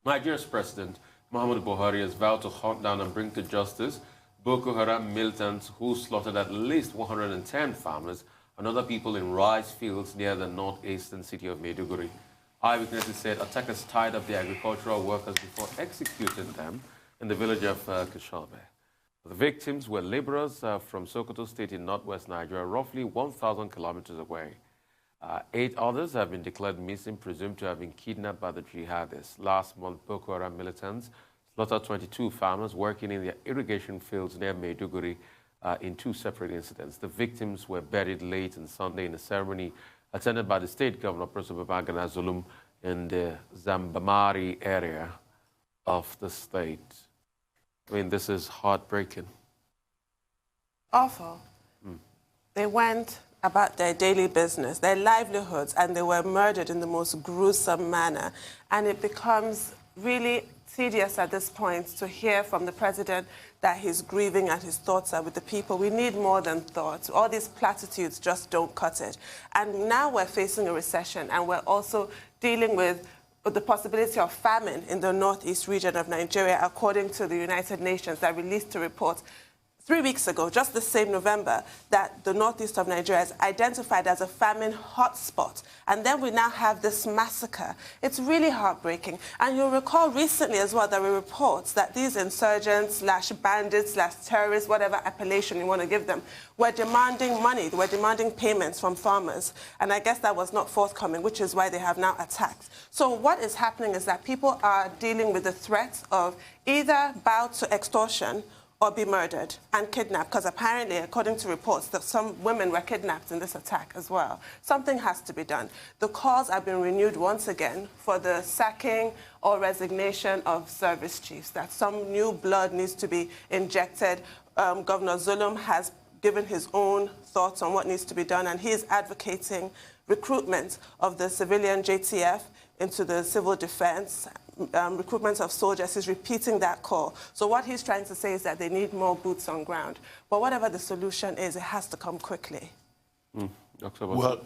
Nigeria's President Muhammadu Buhari has vowed to hunt down and bring to justice Boko Haram militants who slaughtered at least 110 farmers and other people in rice fields near the northeastern city of Maiduguri. Eyewitnesses said attackers tied up the agricultural workers before executing them in the village of Kishobe. The victims were laborers from Sokoto State in northwest Nigeria, roughly 1,000 kilometers away. 8 others have been declared missing, presumed to have been kidnapped by the jihadists. Last month, Boko Haram militants slaughtered 22 farmers working in their irrigation fields near Maiduguri in 2 separate incidents. The victims were buried late on Sunday in a ceremony attended by the state governor, Professor Babagana Zulum, in the Zambamari area of the state. I mean, this is heartbreaking. Awful. They went about their daily business, their livelihoods, and they were murdered in the most gruesome manner. And it becomes really tedious at this point to hear from the president that he's grieving and his thoughts are with the people. We need more than thoughts. All these platitudes just don't cut it. And now we're facing a recession, and we're also dealing with the possibility of famine in the northeast region of Nigeria, according to the United Nations that released a report 3 weeks ago, just the same November, that the northeast of Nigeria is identified as a famine hotspot. And then we now have this massacre. It's really heartbreaking. And you'll recall recently as well, there were reports that these insurgents / bandits / terrorists, whatever appellation you want to give them, were demanding money. They were demanding payments from farmers. And I guess that was not forthcoming, which is why they have now attacked. So what is happening is that people are dealing with the threat of either bow to extortion or be murdered and kidnapped, because apparently, according to reports, that some women were kidnapped in this attack as well. Something has to be done. The calls have been renewed once again for the sacking or resignation of service chiefs, that some new blood needs to be injected. Governor Zulum has given his own thoughts on what needs to be done, and he is advocating recruitment of the civilian JTF into the civil defense, recruitment of soldiers. He's repeating that call. So what he's trying to say is that they need more boots on ground. But whatever the solution is, it has to come quickly. Dr. Well,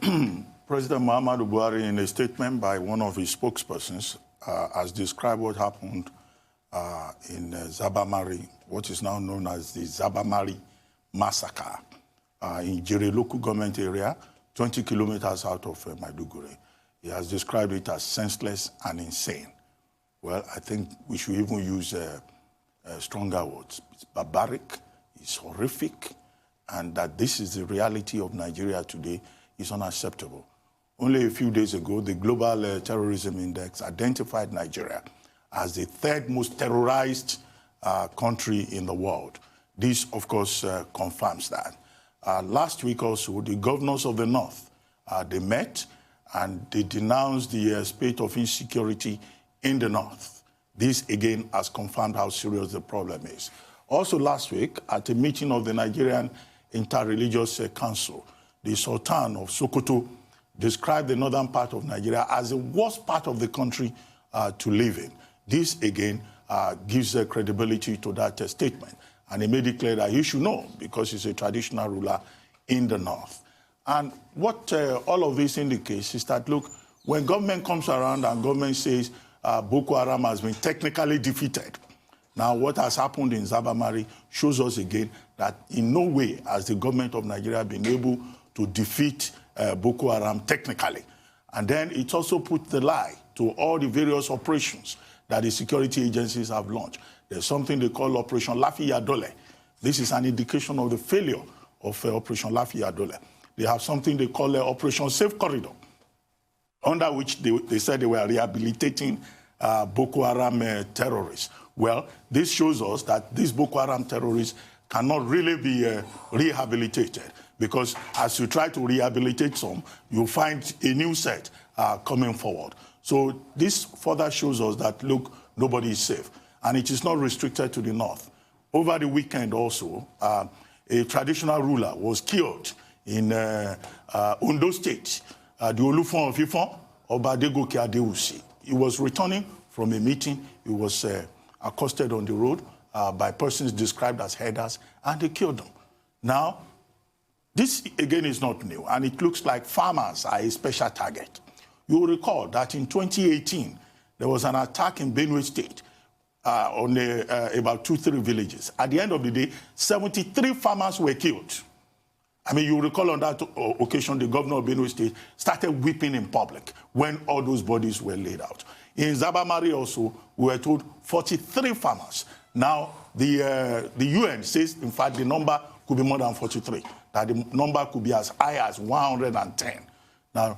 President Muhammadu Buhari, in a statement by one of his spokespersons, has described what happened in Zabamari, what is now known as the Zabamari massacre in Jere local government area, 20 kilometers out of Maiduguri. He has described it as senseless and insane. Well, I think we should even use stronger words. It's barbaric, it's horrific, and that this is the reality of Nigeria today is unacceptable. Only a few days ago, the Global Terrorism Index identified Nigeria as the 3rd most terrorized country in the world. This, of course, confirms that. Last week also, the governors of the North, they met and they denounced the spate of insecurity in the North. This, again, has confirmed how serious the problem is. Also last week, at a meeting of the Nigerian Interreligious Council, the Sultan of Sokoto described the northern part of Nigeria as the worst part of the country to live in. This, again, gives credibility to that statement. And he made it clear that he should know, because he's a traditional ruler in the North. And what all of this indicates is that, look, when government comes around and government says Boko Haram has been technically defeated, now what has happened in Zabamari shows us again that in no way has the government of Nigeria been able to defeat Boko Haram technically. And then it also put the lie to all the various operations that the security agencies have launched. There's something they call Operation Lafiya Dole. This is an indication of the failure of Operation Lafiya Dole. They have something they call Operation Safe Corridor, under which they said they were rehabilitating Boko Haram terrorists. Well, this shows us that these Boko Haram terrorists cannot really be rehabilitated, because as you try to rehabilitate some, you find a new set coming forward. So this further shows us that, look, nobody is safe. And it is not restricted to the North. Over the weekend also, a traditional ruler was killed in Ondo State, the Olufon of Ifon, Obadegoke Adeusi. He was returning from a meeting. He was accosted on the road by persons described as herders, and they killed him. Now, this, again, is not new, and it looks like farmers are a special target. You will recall that in 2018, there was an attack in Benue State on about 2-3 villages. At the end of the day, 73 farmers were killed. I mean, you recall on that occasion, the governor of Benue State started weeping in public when all those bodies were laid out. In Zabamari also, we were told 43 farmers. Now, the UN says, in fact, the number could be more than 43, that the number could be as high as 110. Now,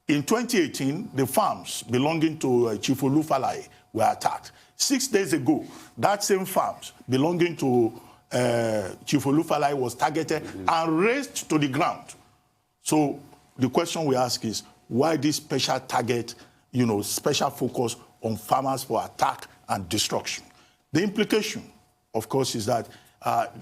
in 2018, the farms belonging to Chief Olufalaye were attacked. 6 days ago, that same farms belonging to Chief Olufalaye was targeted and razed to the ground. So the question we ask is, why this special target, special focus on farmers for attack and destruction? The implication, of course, is that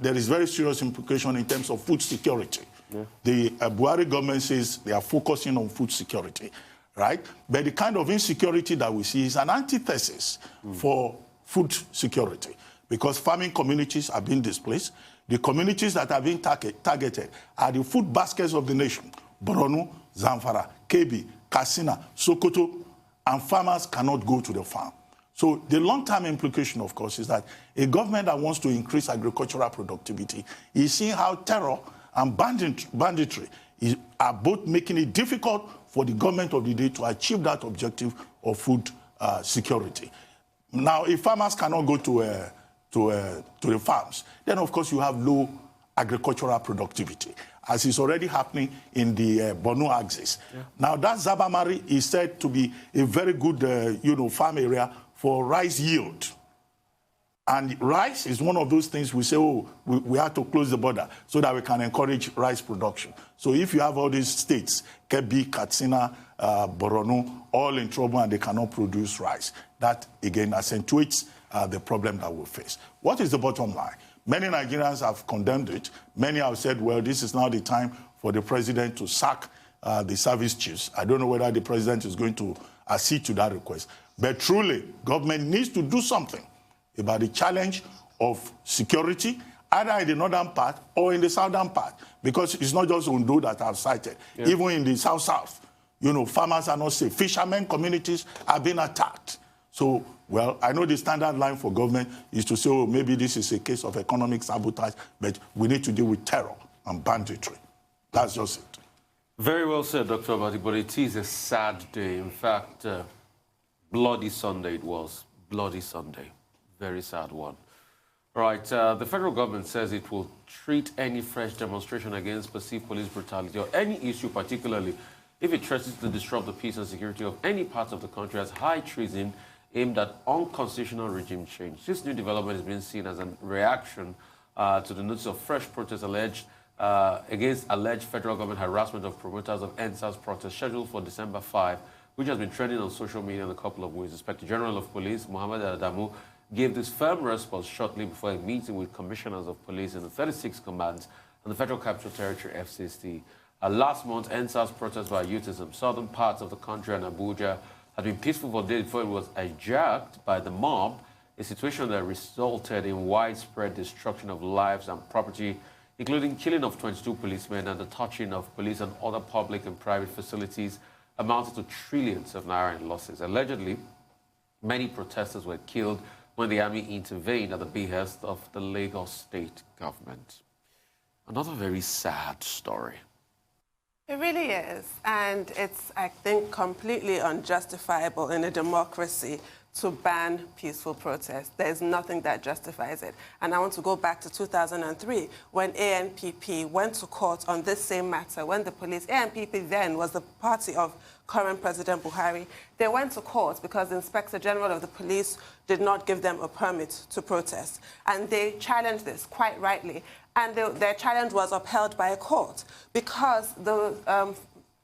there is very serious implication in terms of food security. Yeah. The Buhari government says they are focusing on food security, right? But the kind of insecurity that we see is an antithesis for food security, because farming communities are being displaced. The communities that are being targeted are the food baskets of the nation: Borno, Zamfara, Kebbi, Katsina, Sokoto, and farmers cannot go to the farm. So the long-term implication, of course, is that a government that wants to increase agricultural productivity is seeing how terror and banditry are both making it difficult for the government of the day to achieve that objective of food security. Now, if farmers cannot go to the farms, then, of course, you have low agricultural productivity, as is already happening in the Borno axis. Yeah. Now, that Zabamari is said to be a very good, farm area for rice yield. And rice is one of those things we say, we have to close the border so that we can encourage rice production. So if you have all these states, Kebbi, Katsina, Borno, all in trouble and they cannot produce rice, that, again, accentuates the problem that we face. What is the bottom line? Many Nigerians have condemned it. Many have said, well, this is now the time for the president to sack the service chiefs. I don't know whether the president is going to accede to that request. But truly, government needs to do something about the challenge of security, either in the northern part or in the southern part, because it's not just Ondo that I've cited. Yeah. Even in the south, farmers are not safe. Fishermen communities are being attacked. So, well, I know the standard line for government is to say, maybe this is a case of economic sabotage, but we need to deal with terror and banditry. That's just it. Very well said, Dr. Abati, but it is a sad day. In fact, Bloody Sunday it was. Bloody Sunday. Very sad one. Right, the federal government says it will treat any fresh demonstration against perceived police brutality or any issue, particularly if it threatens to disrupt the peace and security of any part of the country, as high treason aimed at unconstitutional regime change. This new development is being seen as a reaction to the notice of fresh protests against alleged federal government harassment of promoters of EndSARS protests scheduled for December 5, which has been trending on social media in a couple of ways. The Inspector General of Police, Mohammed Adamu, gave this firm response shortly before a meeting with commissioners of police in the 36 commands and the Federal Capital Territory, FCT. Last month, EndSARS protests by youth in some southern parts of the country and Abuja had been peaceful for days before it was hijacked by the mob, a situation that resulted in widespread destruction of lives and property, including killing of 22 policemen and the touching of police and other public and private facilities, amounted to trillions of naira in losses. Allegedly, many protesters were killed when the army intervened at the behest of the Lagos state government. Another very sad story. It really is, and it's, I think, completely unjustifiable in a democracy to ban peaceful protest. There's nothing that justifies it. And I want to go back to 2003 when ANPP went to court on this same matter, when the police, ANPP then was the party of current President Buhari. They went to court because the Inspector General of the police did not give them a permit to protest. And they challenged this, quite rightly. And their challenge was upheld by a court because the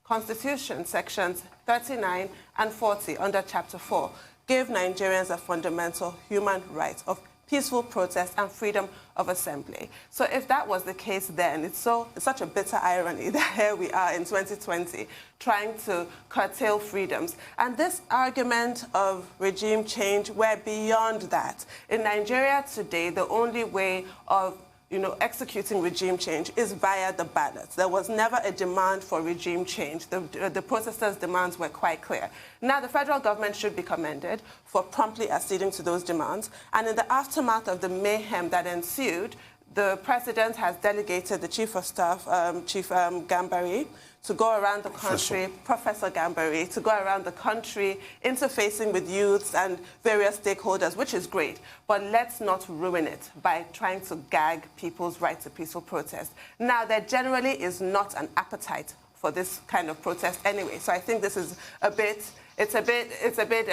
Constitution, sections 39 and 40 under Chapter 4, give Nigerians a fundamental human right of peaceful protest and freedom of assembly. So if that was the case then, it's such a bitter irony that here we are in 2020 trying to curtail freedoms. And this argument of regime change, we're beyond that. In Nigeria today, the only way of executing regime change is via the ballots. There was never a demand for regime change. The protesters' demands were quite clear. Now, the federal government should be commended for promptly acceding to those demands. And in the aftermath of the mayhem that ensued, the president has delegated the chief of staff, Chief Gambari, to go around the country, Professor Gambari, to go around the country, interfacing with youths and various stakeholders, which is great. But let's not ruin it by trying to gag people's right to peaceful protest. Now, there generally is not an appetite for this kind of protest anyway. So I think this is it's a bit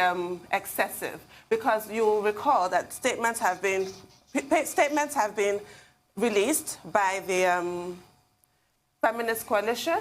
excessive, because you'll recall that statements have been released by the Feminist Coalition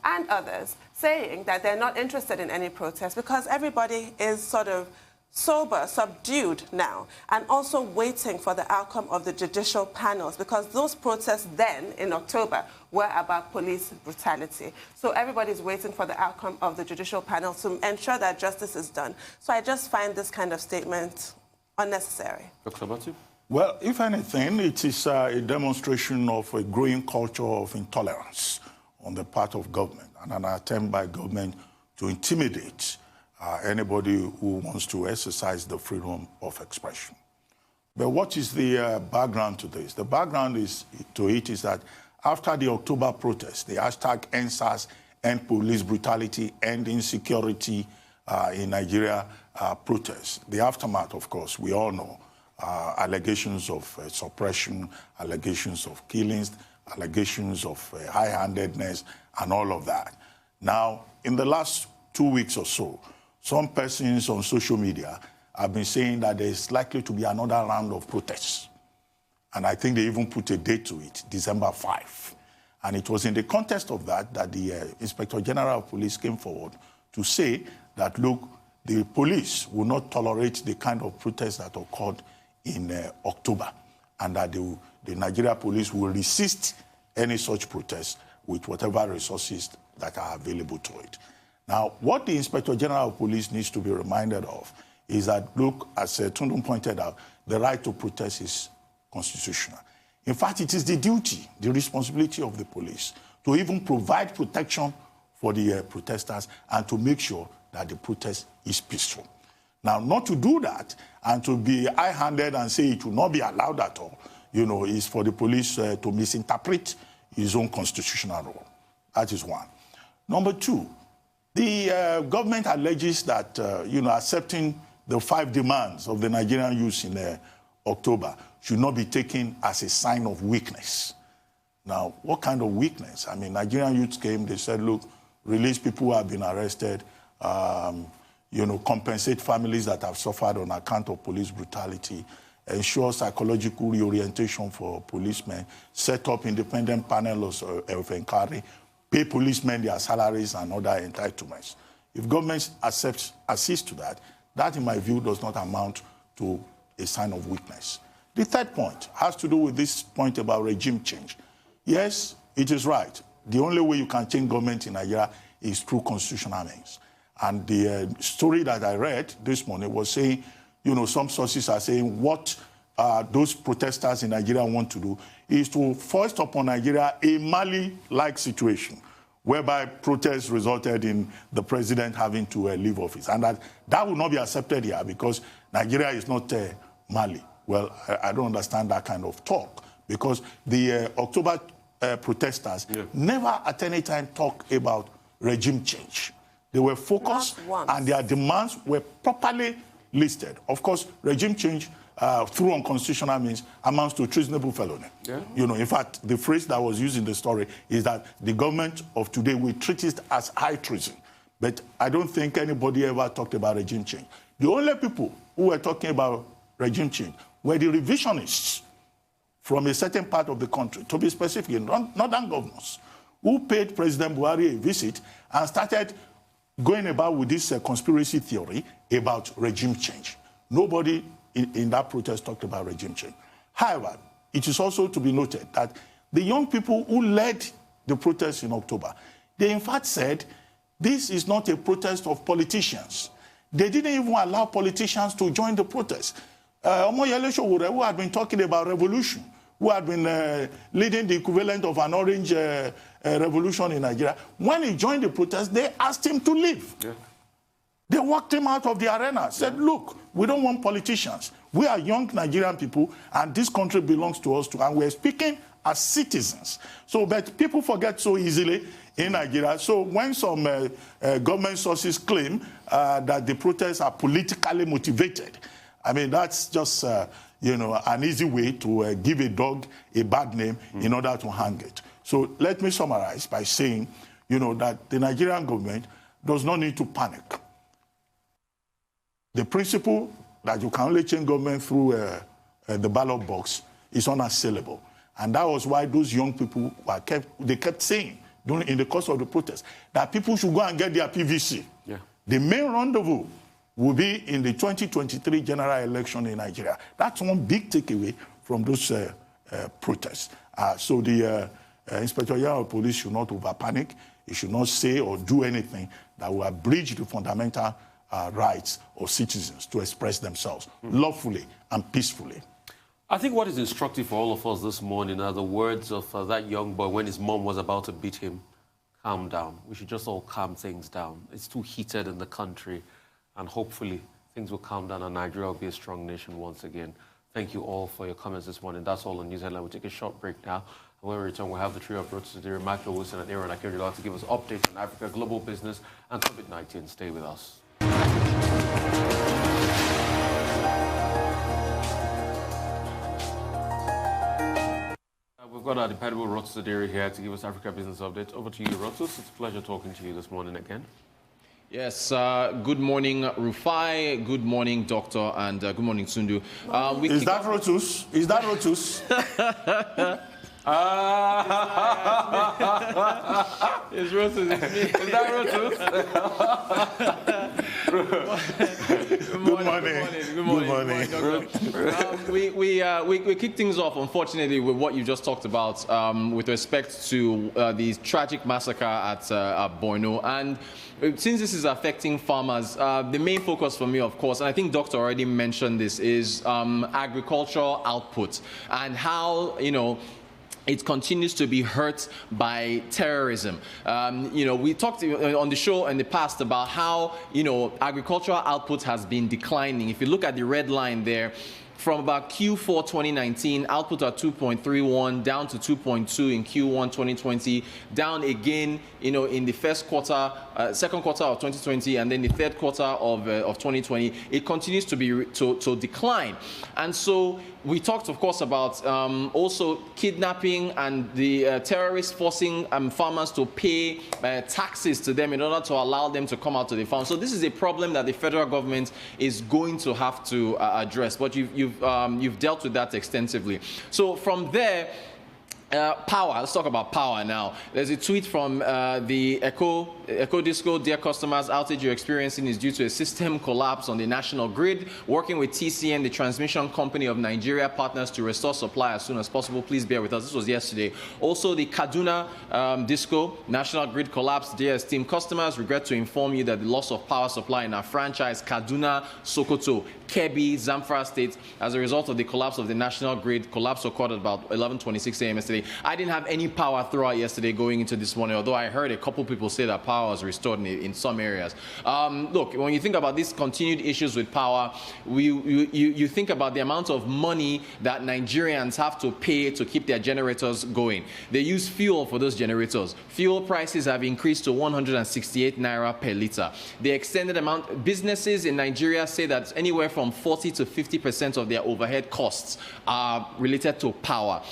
and others, saying that they're not interested in any protest because everybody is sort of sober, subdued now, and also waiting for the outcome of the judicial panels, because those protests then, in October, were about police brutality. So everybody's waiting for the outcome of the judicial panel to ensure that justice is done. So I just find this kind of statement unnecessary. Dr. Batu? Well, if anything, it is a demonstration of a growing culture of intolerance on the part of government and an attempt by government to intimidate anybody who wants to exercise the freedom of expression. But what is the background to this? The background to it is that after the October protest, the hashtag EndSARS, End Police Brutality, End Insecurity in Nigeria protests, the aftermath, of course, we all know. Allegations of suppression, allegations of killings, allegations of high-handedness, and all of that. Now, in the last 2 weeks or so, some persons on social media have been saying that there is likely to be another round of protests. And I think they even put a date to it, December 5. And it was in the context of that that the Inspector General of Police came forward to say that, look, the police will not tolerate the kind of protests that occurred in October, and that the Nigeria police will resist any such protest with whatever resources that are available to it. Now, what the Inspector General of Police needs to be reminded of is that, look, as Tundun pointed out, the right to protest is constitutional. In fact, it is the duty, the responsibility of the police to even provide protection for the protesters and to make sure that the protest is peaceful. Now, not to do that and to be high-handed and say it will not be allowed at all, is for the police to misinterpret his own constitutional role. That is one. Number two, the government alleges that, accepting the 5 demands of the Nigerian youth in October should not be taken as a sign of weakness. Now, what kind of weakness? I mean, Nigerian youths came, they said, look, release people who have been arrested, compensate families that have suffered on account of police brutality, ensure psychological reorientation for policemen, set up independent panels of inquiry, pay policemen their salaries and other entitlements. If government accedes to that, that, in my view, does not amount to a sign of weakness. The third point has to do with this point about regime change. Yes, it is right. The only way you can change government in Nigeria is through constitutional means. And the story that I read this morning was saying, some sources are saying what those protesters in Nigeria want to do is to foist upon Nigeria a Mali-like situation, whereby protests resulted in the president having to leave office. And that will not be accepted here because Nigeria is not Mali. Well, I don't understand that kind of talk because the October protesters never at any time talk about regime change. They were focused and their demands were properly listed. Of course, regime change through unconstitutional means amounts to treasonable felony. Yeah. In fact, the phrase that was used in the story is that the government of today will treat it as high treason. But I don't think anybody ever talked about regime change. The only people who were talking about regime change were the revisionists from a certain part of the country, to be specific, northern governors, who paid President Buhari a visit and started going about with this conspiracy theory about regime change. Nobody in that protest talked about regime change. However, it is also to be noted that the young people who led the protest in October, they in fact said, this is not a protest of politicians. They didn't even allow politicians to join the protest. Omoyele Sowore, who had been talking about revolution, who had been leading the equivalent of an orange revolution in Nigeria, when he joined the protest, they asked him to leave. Yeah. They walked him out of the arena, said, look, we don't want politicians. We are young Nigerian people, and this country belongs to us too, and we're speaking as citizens. So, but people forget so easily in Nigeria. So when some government sources claim that the protests are politically motivated, I mean, that's just, you know, an easy way to give a dog a bad name in order to hang it. So let me summarize by saying, you know, that the Nigerian government does not need to panic. The principle that you can only change government through the ballot box is unassailable. And that was why those young people kept saying in the course of the protest that people should go and get their PVC. Yeah. The main rendezvous will be in the 2023 general election in Nigeria. That's one big takeaway from those protests. So the Inspector General of Police should not over-panic. He should not say or do anything that will abridge the fundamental rights of citizens to express themselves lawfully and peacefully. I think what is instructive for all of us this morning are the words of that young boy when his mom was about to beat him. Calm down. We should just all calm things down. It's too heated in the country, and hopefully things will calm down and Nigeria will be a strong nation once again. Thank you all for your comments this morning. That's all on News Headline. We'll take a short break now. And when we return, we'll have the trio of Rhodes Tadiri, Michael Wilson, and Aaron Akinjula to give us updates on Africa, global business, and COVID-19. Stay with us. We've got our dependable Rhodes Tadiri here to give us Africa Business Update. Over to you, Rhodes. It's a pleasure talking to you this morning again. Yes, good morning, Rufai. Good morning, Doctor, and good morning, Tundu. Is that Rotus? Is that Rotus? It's Rotus. Is that Rotus? Good morning. We kick things off, unfortunately, with what you just talked about with respect to the tragic massacre at Borno. And since this is affecting farmers, the main focus for me, of course, and I think Doctor already mentioned this, is agricultural output and how, you know, it continues to be hurt by terrorism. You know, we talked on the show in the past about how, you know, agricultural output has been declining. If you look at the red line there, from about Q4 2019, output at 2.31, down to 2.2 in Q1 2020, down again, you know, in the first quarter, second quarter of 2020, and then the third quarter of 2020. It continues to be to decline. And so we talked, of course, about also kidnapping and the terrorists forcing farmers to pay taxes to them in order to allow them to come out to the farm. So this is a problem that the federal government is going to have to address. But you've dealt with that extensively. So from there, power. Let's talk about power now. There's a tweet from the Echo Disco. Dear customers, outage you're experiencing is due to a system collapse on the national grid. Working with TCN, the transmission company of Nigeria, partners to restore supply as soon as possible. Please bear with us. This was yesterday. Also, the Kaduna Disco national grid collapse. Dear esteemed customers, regret to inform you that the loss of power supply in our franchise Kaduna, Sokoto, Kebbi, Zamfara State, as a result of the collapse of the national grid. Collapse occurred at about 11:26 a.m. yesterday. I didn't have any power throughout yesterday going into this morning, although I heard a couple people say that power was restored in some areas. Look, when you think about these continued issues with power, you think about the amount of money that Nigerians have to pay to keep their generators going. They use fuel for those generators. Fuel prices have increased to 168 naira per litre. The extended amount, businesses in Nigeria say that anywhere from 40 to 50% of their overhead costs are related to power.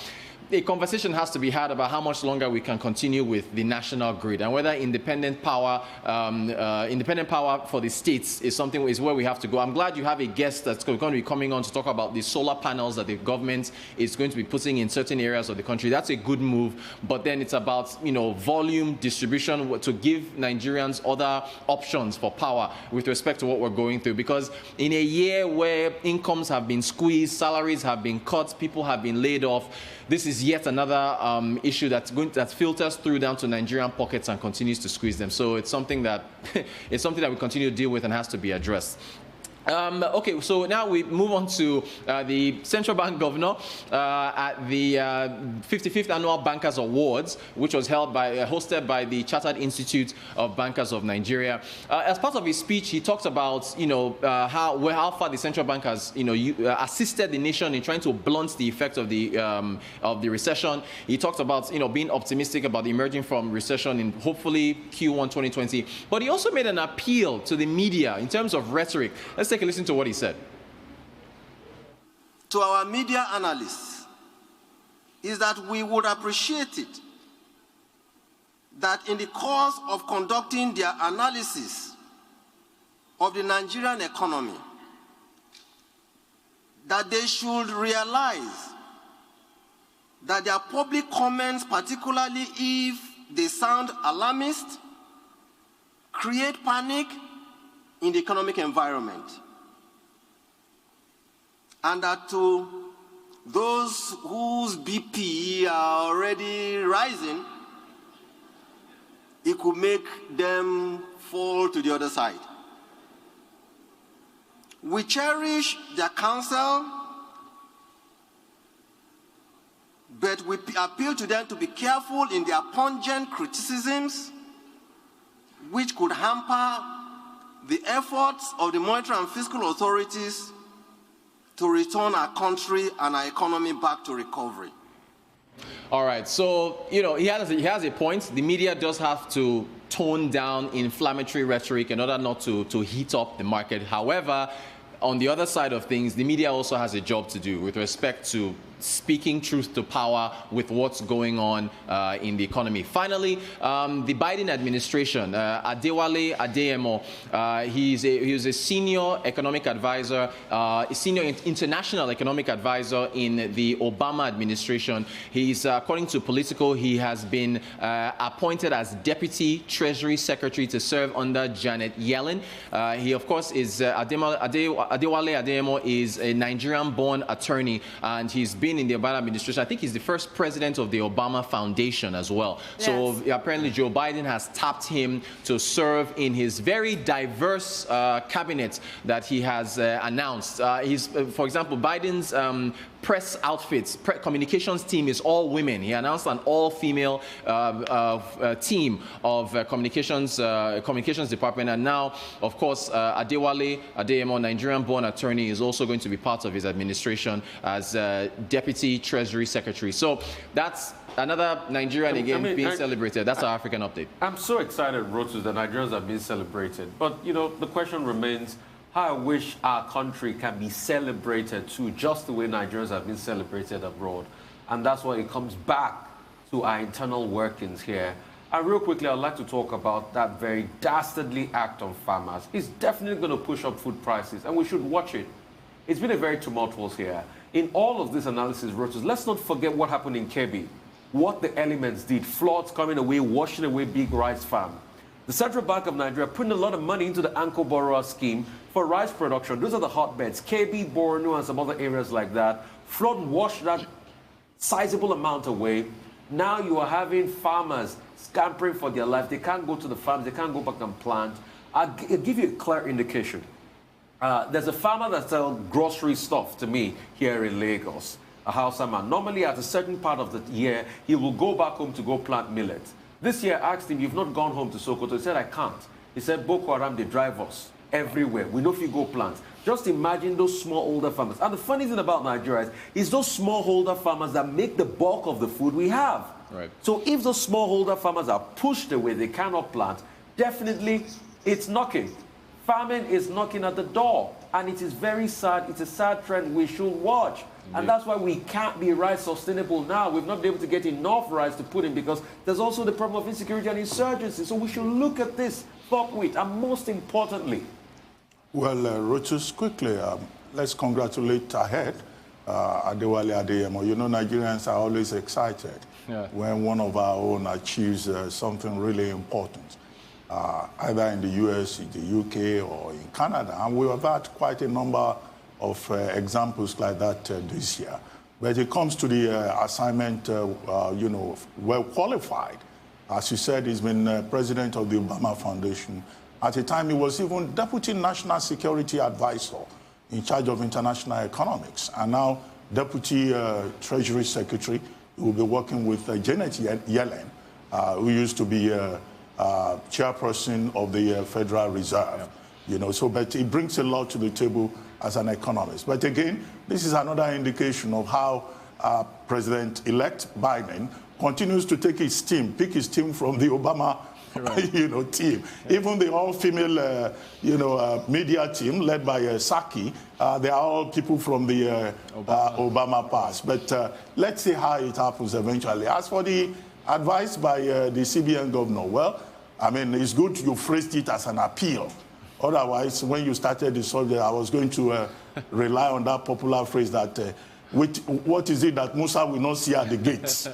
A conversation has to be had about how much longer we can continue with the national grid and whether independent power for the states is where we have to go. I'm glad you have a guest that's going to be coming on to talk about the solar panels that the government is going to be putting in certain areas of the country. That's a good move, but then it's about, you know, volume distribution to give Nigerians other options for power with respect to what we're going through. Because in a year where incomes have been squeezed, salaries have been cut, people have been laid off, this is yet another issue that filters through down to Nigerian pockets and continues to squeeze them. So it's something that we continue to deal with and has to be addressed. Okay, so now we move on to the central bank governor at the 55th Annual Bankers Awards, which was hosted by the Chartered Institute of Bankers of Nigeria. As part of his speech, he talked about, how far the central bank has, assisted the nation in trying to blunt the effect of the recession. He talked about, being optimistic about emerging from recession in hopefully Q1 2020. But he also made an appeal to the media in terms of rhetoric. Let's take a listen to what he said. To our media analysts, is that we would appreciate it that in the course of conducting their analysis of the Nigerian economy, that they should realize that their public comments, particularly if they sound alarmist, create panic in the economic environment. And that to those whose BP are already rising, it could make them fall to the other side. We cherish their counsel, but we appeal to them to be careful in their pungent criticisms, which could hamper the efforts of the monetary and fiscal authorities to return our country and our economy back to recovery. All right, so, he has a point. The media does have to tone down inflammatory rhetoric in order not to heat up the market. However, on the other side of things, the media also has a job to do with respect to speaking truth to power with what's going on in the economy. Finally, the Biden administration, Adewale Adeyemo, he was a senior economic advisor, a senior international economic advisor in the Obama administration. He's, according to Politico, he has been appointed as Deputy Treasury Secretary to serve under Janet Yellen. He, of course, is Adewale Adeyemo is a Nigerian-born attorney, and he's been in the Obama administration. I think he's the first president of the Obama Foundation as well. Yes. So apparently Joe Biden has tapped him to serve in his very diverse cabinet that he has announced. For example, Biden's press outfits, communications team is all women. He announced an all-female team of communications department, and now, of course, Adewale Adeyemo, Nigerian-born attorney, is also going to be part of his administration as Deputy Treasury Secretary. So that's another Nigerian being celebrated. That's our African update. I'm so excited, Rotus, that Nigerians are being celebrated. But, the question remains, how I wish our country can be celebrated too, just the way Nigerians have been celebrated abroad. And that's why it comes back to our internal workings here. And real quickly, I'd like to talk about that very dastardly act on farmers. It's definitely going to push up food prices, and we should watch it. It's been a very tumultuous year. In all of this analysis, Rotus, let's not forget what happened in Kebbi, what the elements did, floods coming away, washing away big rice farm. The Central Bank of Nigeria putting a lot of money into the Anko Borrower scheme for rice production. Those are the hotbeds, Kebbi, Borno, and some other areas like that. Flood washed that sizable amount away. Now you are having farmers scampering for their life. They can't go to the farms. They can't go back and plant. I'll give you a clear indication. There's a farmer that sells grocery stuff to me here in Lagos, a Hausa man. Normally, at a certain part of the year, he will go back home to go plant millet. This year, I asked him, you've not gone home to Sokoto? He said, I can't. He said, Boko Haram, they drive us everywhere. We know if you go plant. Just imagine those smallholder farmers. And the funny thing about Nigeria is those smallholder farmers that make the bulk of the food we have. Right. So if those smallholder farmers are pushed away, they cannot plant, definitely it's knocking. Famine is knocking at the door. And it is very sad. It's a sad trend we should watch. Indeed. And that's why we can't be rice sustainable now. We've not been able to get enough rice to put in because there's also the problem of insecurity and insurgency. So we should look at this buckwheat, and most importantly. Well, Rotus, quickly, let's congratulate Ahead, Adewale Adeyemo. Nigerians are always excited when one of our own achieves something really important, either in the US, in the UK, or in Canada. And we have had quite a number of examples like that this year. But it comes to the assignment, well qualified. As you said, he's been president of the Obama Foundation At a time, he was even Deputy National Security Advisor in charge of international economics, and now Deputy Treasury Secretary. He will be working with Janet Yellen, who used to be chairperson of the Federal Reserve. You know, so but he brings a lot to the table as an economist. But again, this is another indication of how President-elect Biden continues to take his team, pick his team from the Obama team. Even the all-female, media team led by Saki, they are all people from the Obama past. But let's see how it happens eventually. As for the advice by the CBN governor, well, I mean, it's good you phrased it as an appeal. Otherwise, when you started the subject, I was going to rely on that popular phrase that what is it that Musa will not see at the gates?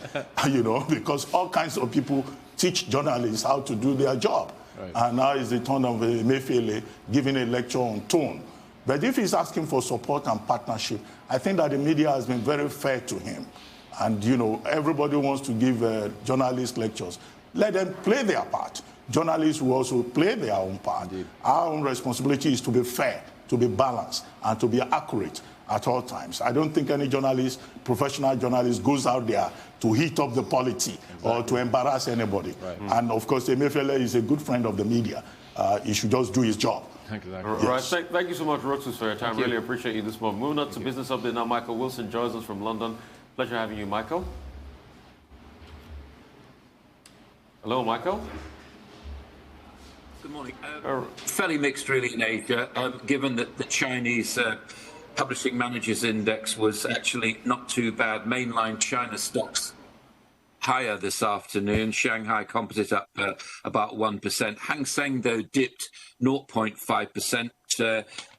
Because all kinds of people teach journalists how to do their job. Right. And now is the turn of Emefiele giving a lecture on tone. But if he's asking for support and partnership, I think that the media has been very fair to him. And, everybody wants to give journalists lectures. Let them play their part. Journalists will also play their own part. Indeed. Our own responsibility is to be fair, to be balanced, and to be accurate at all times. I don't think any journalist, professional journalist, goes out there to heat up the polity or to embarrass anybody. Right. And of course, Emefiele is a good friend of the media. He should just do his job. Exactly. Yes. Right. Thank you so much, Roxas, for your time. Really appreciate you this morning. Moving on to business update now. Michael Wilson joins us from London. Pleasure having you, Michael. Hello, Michael. Good morning. Fairly mixed, really, in Asia, given that the Chinese Publishing Managers Index was actually not too bad. Mainline China stocks higher this afternoon. Shanghai Composite up about 1%. Hang Seng, though, dipped 0.5%.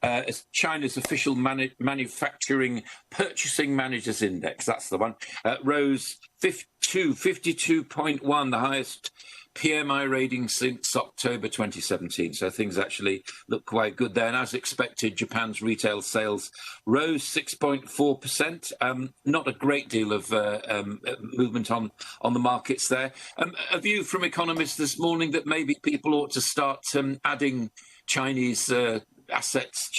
As China's official manufacturing purchasing managers index, that's the one, rose 52.1, the highest PMI rating since October 2017. So things actually look quite good there. And as expected, Japan's retail sales rose 6.4%. Not a great deal of movement on the markets there. A view from economists this morning that maybe people ought to start adding Chinese assets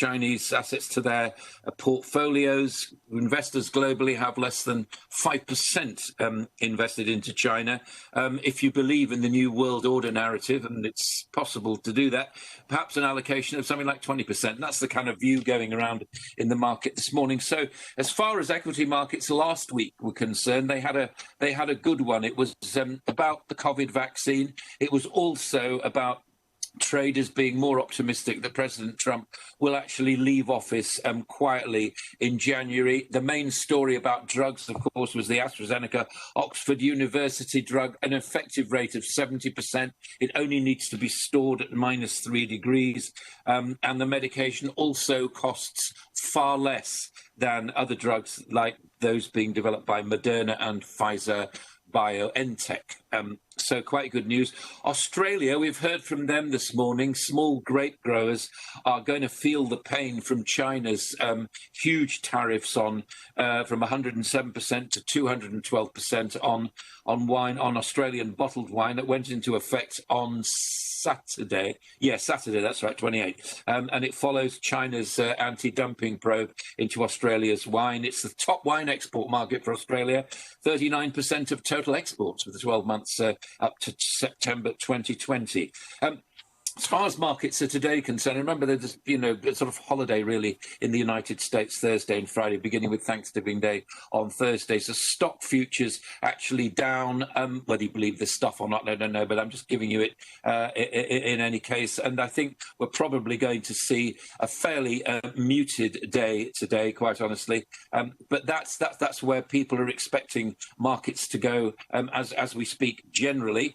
to their portfolios. Investors globally have less than 5% invested into China. If you believe in the New World Order narrative, and it's possible to do that, perhaps an allocation of something like 20%. And that's the kind of view going around in the market this morning. So as far as equity markets last week were concerned, they had a good one. It was about the COVID vaccine. It was also about traders being more optimistic that President Trump will actually leave office quietly in January. The main story about drugs, of course, was the AstraZeneca Oxford University drug, an effective rate of 70%. It only needs to be stored at -3 degrees. And the medication also costs far less than other drugs like those being developed by Moderna and Pfizer BioNTech. So quite good news. Australia, we've heard from them this morning. Small grape growers are going to feel the pain from China's huge tariffs on from 107% to 212% on wine, on Australian bottled wine that went into effect on Saturday. Yeah, Saturday, that's right, 28. And it follows China's anti-dumping probe into Australia's wine. It's the top wine export market for Australia, 39% of total exports for the 12 months up to September 2020. As far as markets are today concerned, remember there's a sort of holiday really in the United States Thursday and Friday, beginning with Thanksgiving Day on Thursday. So stock futures actually down. Whether you believe this stuff or not, I don't know, but I'm just giving you it in any case. And I think we're probably going to see a fairly muted day today, quite honestly. But that's where people are expecting markets to go as we speak generally.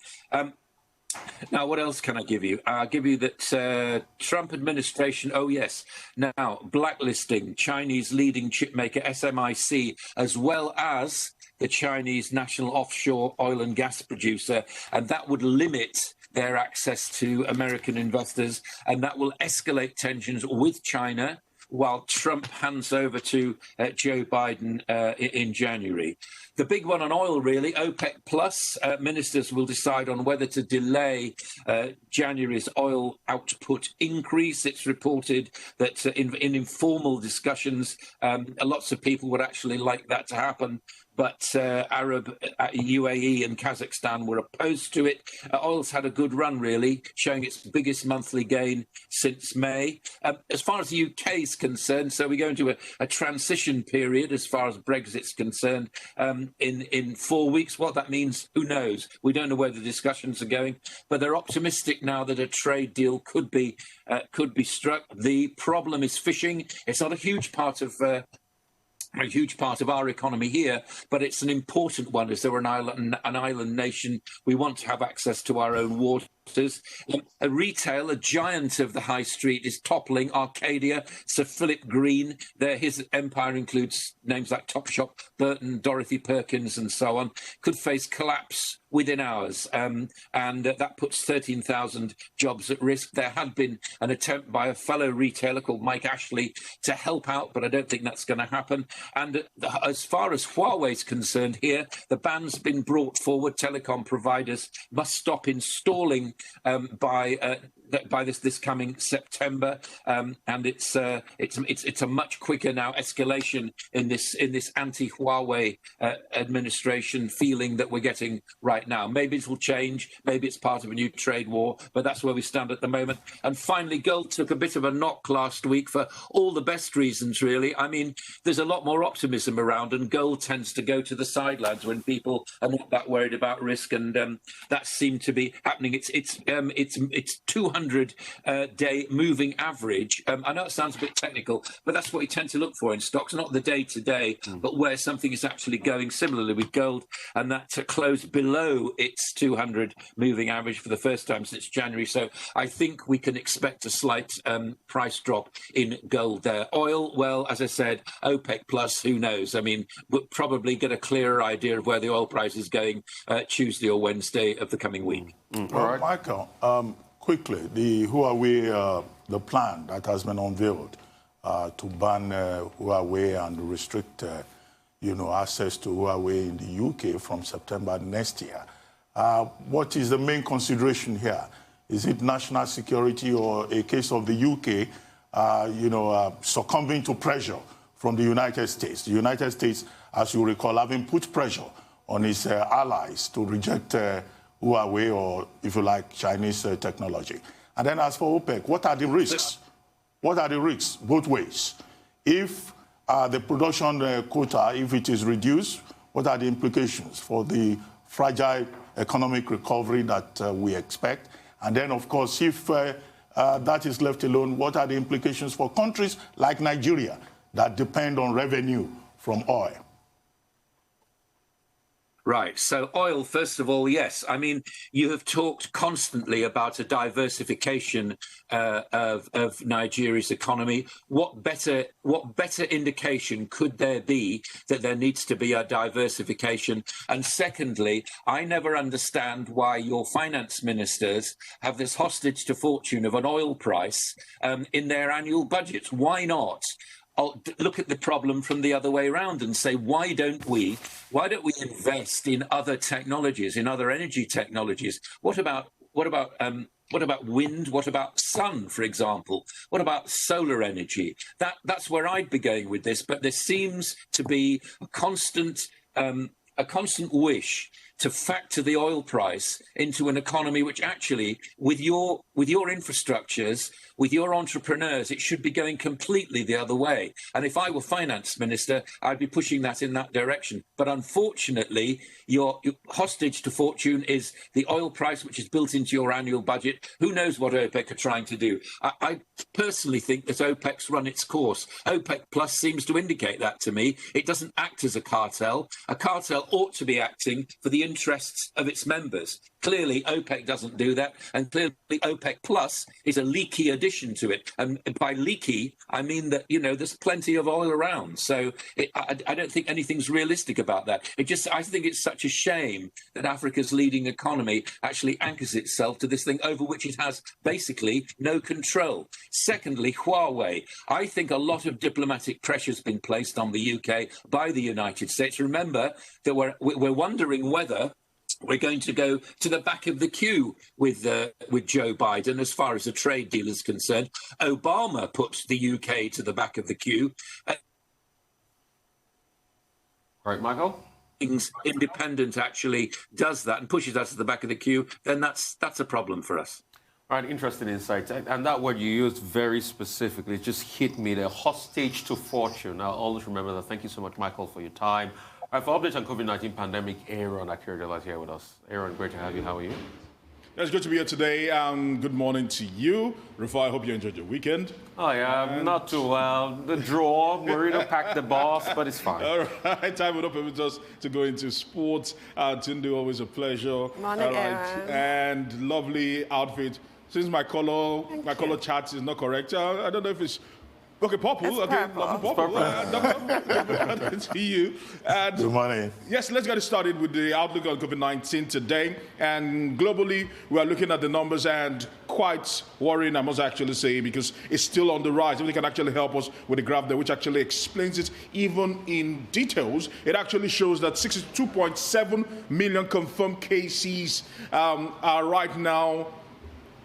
Now, what else can I give you? I'll give you that Trump administration, oh yes, now blacklisting Chinese leading chip maker SMIC, as well as the Chinese national offshore oil and gas producer, and that would limit their access to American investors, and that will escalate tensions with China, while Trump hands over to Joe Biden in January. The big one on oil, really, OPEC Plus ministers will decide on whether to delay January's oil output increase. It's reported that in informal discussions, lots of people would actually like that to happen. But Arab, UAE and Kazakhstan were opposed to it. Oil's had a good run, really, showing its biggest monthly gain since May. As far as the UK is concerned, so we go into a transition period as far as Brexit's concerned in 4 weeks. What that means, who knows? We don't know where the discussions are going, but they're optimistic now that a trade deal could be struck. The problem is fishing. It's not a huge part of our economy here, but it's an important one as we're an island nation. We want to have access to our own waters. A giant of the high street is toppling. Arcadia, Sir Philip Green, his empire includes names like Topshop, Burton, Dorothy Perkins and so on, could face collapse within hours, and that puts 13,000 jobs at risk. There had been an attempt by a fellow retailer called Mike Ashley to help out, but I don't think that's going to happen. And as far as Huawei's concerned here, the ban's been brought forward. Telecom providers must stop installing by this coming September, and it's a much quicker now escalation in this anti-Huawei administration feeling that we're getting right now. Maybe it will change, maybe it's part of a new trade war, but that's where we stand at the moment. And finally, gold took a bit of a knock last week for all the best reasons, really. I mean, there's a lot more optimism around, and gold tends to go to the sidelines when people are not that worried about risk, and that seemed to be happening. It's 200-day moving average. I know it sounds a bit technical, but that's what you tend to look for in stocks, not the day-to-day, but where something is actually going. Similarly with gold, and that closed below its 200 moving average for the first time since January. So I think we can expect a slight price drop in gold there. Oil, well, as I said, OPEC Plus, who knows? I mean, we'll probably get a clearer idea of where the oil price is going Tuesday or Wednesday of the coming week. All right. Michael, quickly, the Huawei, the plan that has been unveiled to ban Huawei and restrict, access to Huawei in the UK from September next year. What is the main consideration here? Is it national security or a case of the UK, succumbing to pressure from the United States? The United States, as you recall, having put pressure on its allies to reject Huawei or, if you like, Chinese technology. And then as for OPEC, what are the risks? What are the risks both ways? If the production quota, if it is reduced, what are the implications for the fragile economic recovery that we expect? And then, of course, if that is left alone, what are the implications for countries like Nigeria that depend on revenue from oil? Right. So oil, first of all, yes. I mean, you have talked constantly about a diversification of Nigeria's economy. What better indication could there be that there needs to be a diversification? And secondly, I never understand why your finance ministers have this hostage to fortune of an oil price in their annual budgets. Why not? I'll look at the problem from the other way around and say, why don't we invest in other technologies, in other energy technologies? What about wind? What about sun, for example? What about solar energy? That's where I'd be going with this. But there seems to be a constant wish to factor the oil price into an economy which actually, with your infrastructures, with your entrepreneurs, it should be going completely the other way. And if I were finance minister, I'd be pushing that in that direction. But unfortunately, your hostage to fortune is the oil price, which is built into your annual budget. Who knows what OPEC are trying to do? I personally think that OPEC's run its course. OPEC Plus seems to indicate that to me. It doesn't act as a cartel. A cartel ought to be acting for the interests of its members. Clearly, OPEC doesn't do that, and clearly OPEC Plus is a leaky addition to it. And by leaky, I mean that, there's plenty of oil around. So I don't think anything's realistic about that. I think it's such a shame that Africa's leading economy actually anchors itself to this thing over which it has basically no control. Secondly, Huawei. I think a lot of diplomatic pressure has been placed on the UK by the United States. Remember that we're wondering whether we're going to go to the back of the queue with Joe Biden as far as a trade deal is concerned. Obama put the UK to the back of the queue. Right, Michael? Independent actually does that and pushes us to the back of the queue, then that's a problem for us. Right, interesting insights. And that word you used very specifically just hit me there, hostage to fortune. I'll always remember that. Thank you so much, Michael, for your time. All right, for updates on COVID-19 pandemic, Aaron Akiriola is here with us. Aaron, great to have you. How are you? It's good to be here today. Good morning to you. Rufai, I hope you enjoyed your weekend. Oh, yeah, not too well. The draw, Mourinho packed the boss, but it's fine. All right, time would open with us to go into sports. Tunde, always a pleasure. Morning, Aaron. And lovely outfit. Since my color chart is not correct, I don't know if it's... Okay, purple. It's okay, purple. Purple. To you. And Good morning. yes, let's get started with the outlook on COVID-19 today. And globally, we are looking at the numbers and quite worrying, I must actually say, because it's still on the rise. If they can actually help us with the graph there, which actually explains it even in details, it actually shows that 62.7 million confirmed cases are right now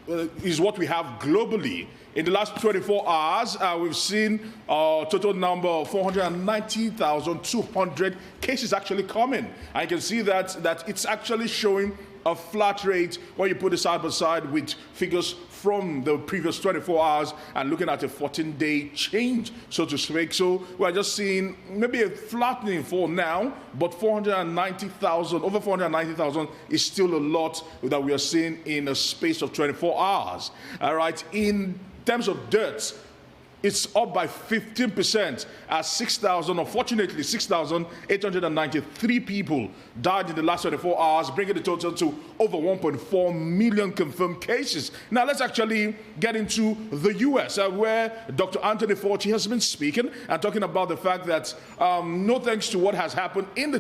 is what we have globally. In the last 24 hours, we've seen a total number of 490,200 cases actually coming. And you can see that it's actually showing a flat rate when you put it side by side with figures from the previous 24 hours and looking at a 14-day change, so to speak. So we're just seeing maybe a flattening for now, but over 490,000 is still a lot that we are seeing in a space of 24 hours. All right, in terms of deaths, it's up by 15% as 6,893 people died in the last 24 hours, bringing the total to over 1.4 million confirmed cases. Now let's actually get into the US, where Dr. Anthony Fauci has been speaking and talking about the fact that no thanks to what has happened in the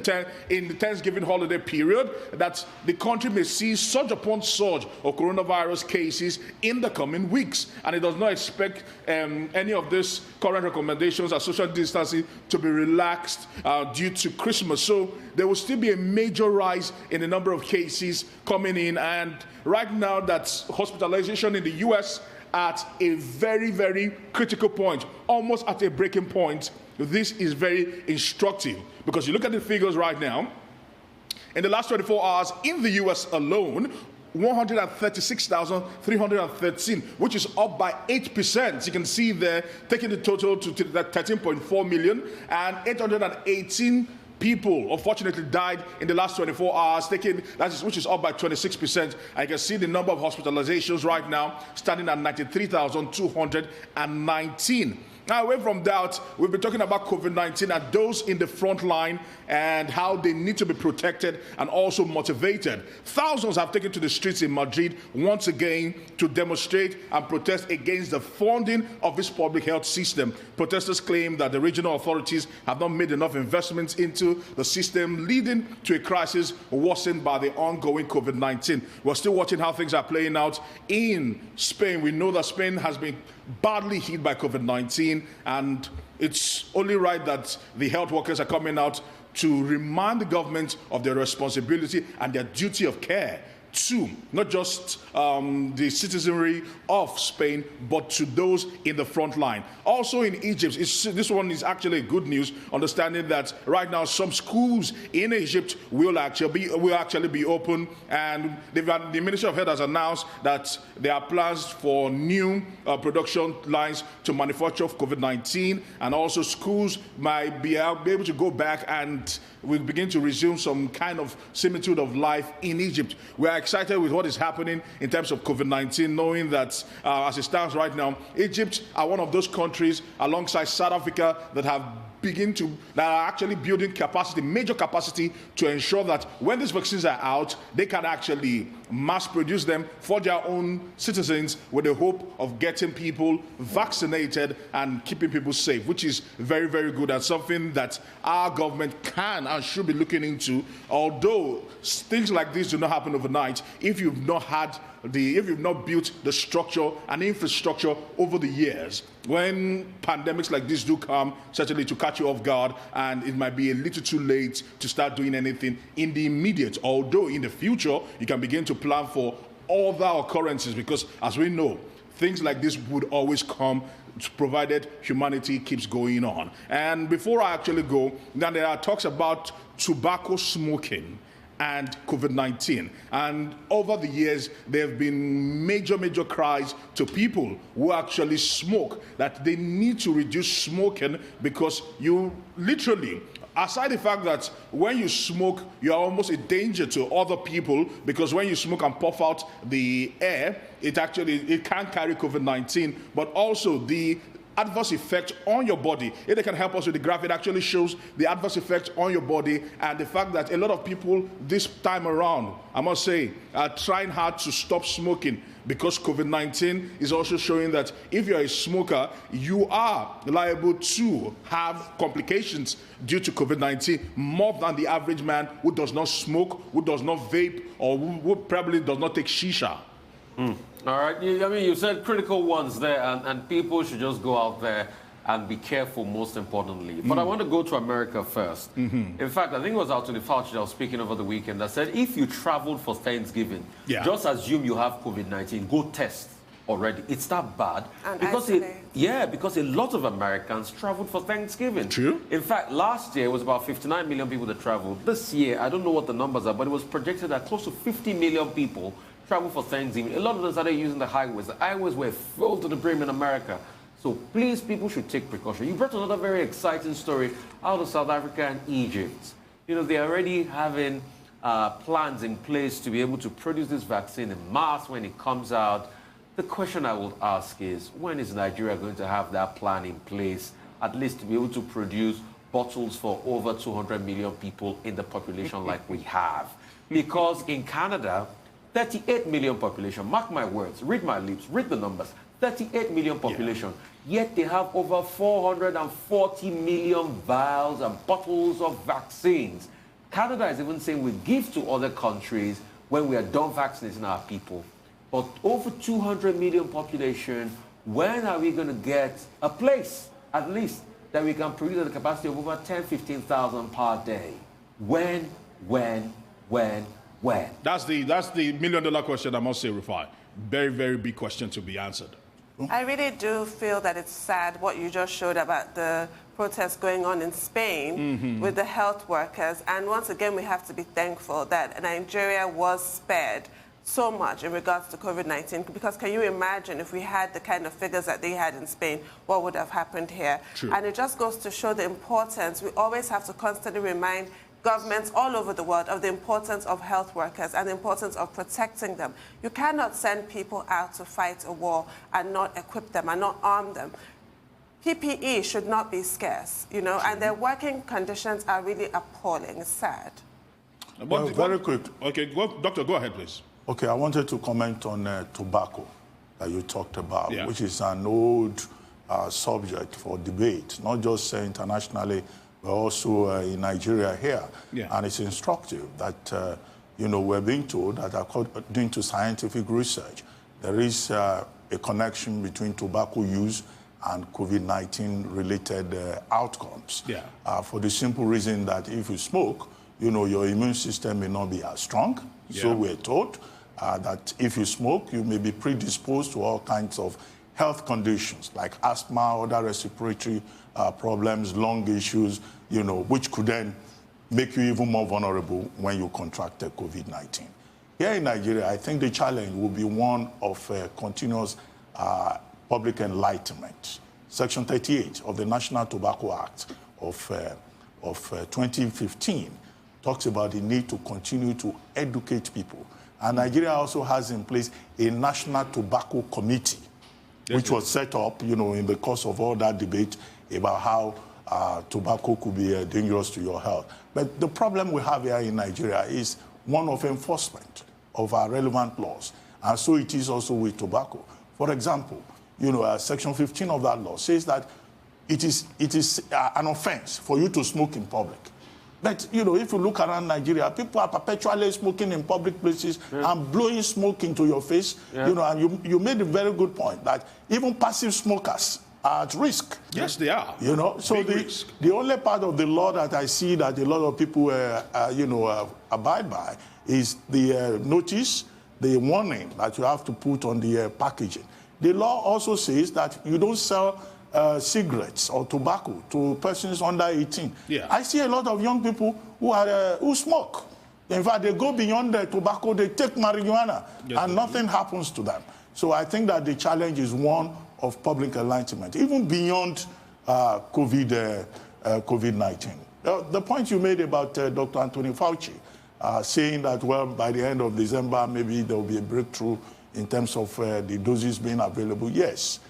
Thanksgiving holiday period, that the country may see surge upon surge of coronavirus cases in the coming weeks. And it does not expect any of these current recommendations as social distancing to be relaxed due to Christmas. So there will still be a major rise in the number of cases coming in. And right now, that's hospitalization in the US at a very, very critical point, almost at a breaking point. This is very instructive because you look at the figures right now. In the last 24 hours in the US alone, 136,313, which is up by 8%. You can see there, taking the total to 13.4 million, and 818 people unfortunately died in the last 24 hours, which is up by 26%. I can see the number of hospitalizations right now standing at 93,219. Now, away from that, we've been talking about COVID-19 and those in the front line and how they need to be protected and also motivated. Thousands have taken to the streets in Madrid once again to demonstrate and protest against the funding of this public health system. Protesters claim that the regional authorities have not made enough investments into the system, leading to a crisis worsened by the ongoing COVID-19. We're still watching how things are playing out in Spain. We know that Spain has been badly hit by COVID-19, and it's only right that the health workers are coming out to remind the government of their responsibility and their duty of care to not just the citizenry of Spain, but to those in the front line. Also in Egypt, this one is actually good news, understanding that right now some schools in Egypt will actually be open, and the Ministry of Health has announced that there are plans for new production lines to manufacture COVID-19, and also schools might be able to go back and we'll begin to resume some kind of similitude of life in Egypt. We are excited with what is happening in terms of COVID-19, knowing that as it stands right now, Egypt are one of those countries alongside South Africa that have are actually building capacity, major capacity, to ensure that when these vaccines are out, they can actually mass produce them for their own citizens with the hope of getting people vaccinated and keeping people safe, which is very, very good and something that our government can and should be looking into. Although things like this do not happen overnight, if you've not built the structure and infrastructure over the years, when pandemics like this do come, certainly to catch you off guard, and it might be a little too late to start doing anything in the immediate. Although in the future, you can begin to plan for other occurrences, because as we know, things like this would always come, provided humanity keeps going on. And before I actually go, now there are talks about tobacco smoking and COVID-19. And over the years, there have been major cries to people who actually smoke that they need to reduce smoking, because you literally, aside the fact that when you smoke, you are almost a danger to other people, because when you smoke and puff out the air, it can carry COVID-19, but also the adverse effect on your body. If they can help us with the graph, it actually shows the adverse effect on your body, and the fact that a lot of people this time around, I must say, are trying hard to stop smoking, because COVID-19 is also showing that if you're a smoker, you are liable to have complications due to COVID-19 more than the average man who does not smoke, who does not vape, or who probably does not take shisha. All right. I mean, you said critical ones there, and people should just go out there and be careful, most importantly. But I want to go to America first. In fact, I think it was Anthony Fauci that was speaking over the weekend that said, if you traveled for Thanksgiving, just assume you have COVID-19, go test already. It's that bad. And because because a lot of Americans traveled for Thanksgiving. True. In fact, last year it was about 59 million people that traveled. This year, I don't know what the numbers are, but it was projected that close to 50 million people travel for Thanksgiving. A lot of them started using the highways. The highways were filled to the brim in America. So please, people should take precaution. You brought another very exciting story out of South Africa and Egypt. You know, they're already having plans in place to be able to produce this vaccine in mass when it comes out. The question I would ask is, when is Nigeria going to have that plan in place, at least to be able to produce bottles for over 200 million people in the population like we have? Because in Canada, 38 million population, mark my words, read my lips, read the numbers, 38 million population, yet they have over 440 million vials and bottles of vaccines. Canada is even saying we give to other countries when we are done vaccinating our people. But over 200 million population, when are we going to get a place, at least, that we can produce at the capacity of over 10,000, 15,000 per day? When? That's the million-dollar question, I must say, Rufai. Very, very big question to be answered. I really do feel that it's sad what you just showed about the protests going on in Spain with the health workers. And once again, we have to be thankful that Nigeria was spared so much in regards to COVID-19, because can you imagine if we had the kind of figures that they had in Spain, what would have happened here? True. And it just goes to show the importance. We always have to constantly remind governments all over the world of the importance of health workers and the importance of protecting them. You cannot send people out to fight a war and not equip them and not arm them. PPE should not be scarce, you know, and their working conditions are really appalling. It's sad. Well, very quick. Okay, Doctor, go ahead, please. Okay, I wanted to comment on tobacco that you talked about, Yeah. which is an old subject for debate, not just internationally, but also in Nigeria here. Yeah. And it's instructive that, you know, we're being told that according to scientific research, there is a connection between tobacco use and COVID-19 related outcomes. Yeah. For the simple reason that if you smoke, you know, your immune system may not be as strong. Yeah. So we're told that if you smoke, you may be predisposed to all kinds of health conditions like asthma, other respiratory problems, lung issues, you know, which could then make you even more vulnerable when you contract COVID-19. Here in Nigeria, I think the challenge will be one of continuous public enlightenment. Section 38 of the National Tobacco Act of 2015 talks about the need to continue to educate people. And Nigeria also has in place a National Tobacco Committee, which was set up, you know, in the course of all that debate about how tobacco could be dangerous to your health. But the problem we have here in Nigeria is one of enforcement of our relevant laws. And so it is also with tobacco. For example, Section 15 of that law says that it is an offense for you to smoke in public. But, if you look around Nigeria, people are perpetually smoking in public places and blowing smoke into your face. And you made a very good point that even passive smokers are at risk. Yes, they are. So the only part of the law that I see that a lot of people, abide by is the notice, the warning that you have to put on the packaging. The law also says that you don't sell cigarettes or tobacco to persons under 18. Yeah. I see a lot of young people who smoke. In fact, they go beyond the tobacco, they take marijuana, and nothing happens to them. So I think that the challenge is one of public enlightenment, even beyond COVID-19. The point you made about Dr. Anthony Fauci, saying that, well, by the end of December, maybe there will be a breakthrough in terms of the doses being available. Yes.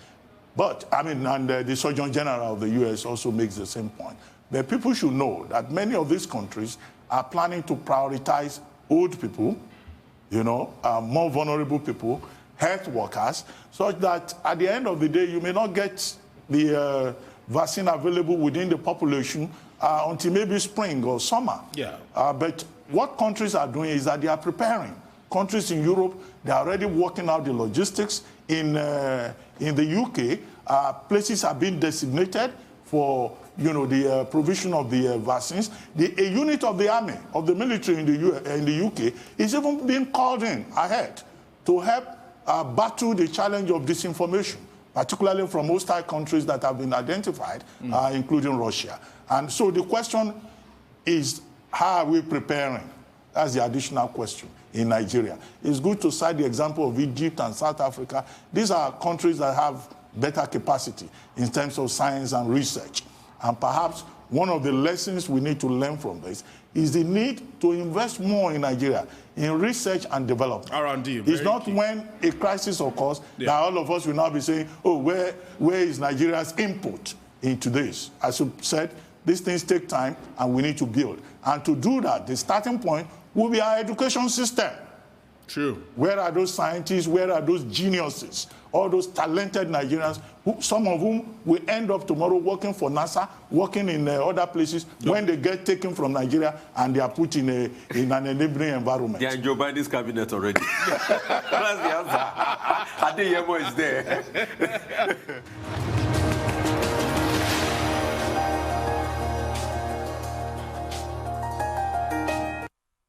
But, and the Surgeon General of the U.S. also makes the same point. But people should know that many of these countries are planning to prioritize old people, more vulnerable people, health workers, such that at the end of the day, you may not get the vaccine available within the population until maybe spring or summer. Yeah. But what countries are doing is that they are preparing. Countries in Europe, they are already working out the logistics. In the UK, places have been designated for the provision of the vaccines. A unit of the army, of the military in the UK is even being called in ahead to help battle the challenge of disinformation, particularly from hostile countries that have been identified, including Russia. And so the question is, how are we preparing? That's the additional question in Nigeria. It's good to cite the example of Egypt and South Africa. These are countries that have better capacity in terms of science and research. And perhaps one of the lessons we need to learn from this is the need to invest more in Nigeria in research and development. R&D. It's not when a crisis occurs that all of us will now be saying, oh, where is Nigeria's input into this? As you said, these things take time and we need to build. And to do that, the starting point will be our education system. True. Where are those scientists? Where are those geniuses? All those talented Nigerians, some of whom will end up tomorrow working for NASA, working in other places, when they get taken from Nigeria and they are put in an enabling environment. They are in Joe Biden's cabinet already. That's the answer. Adeyemo is there.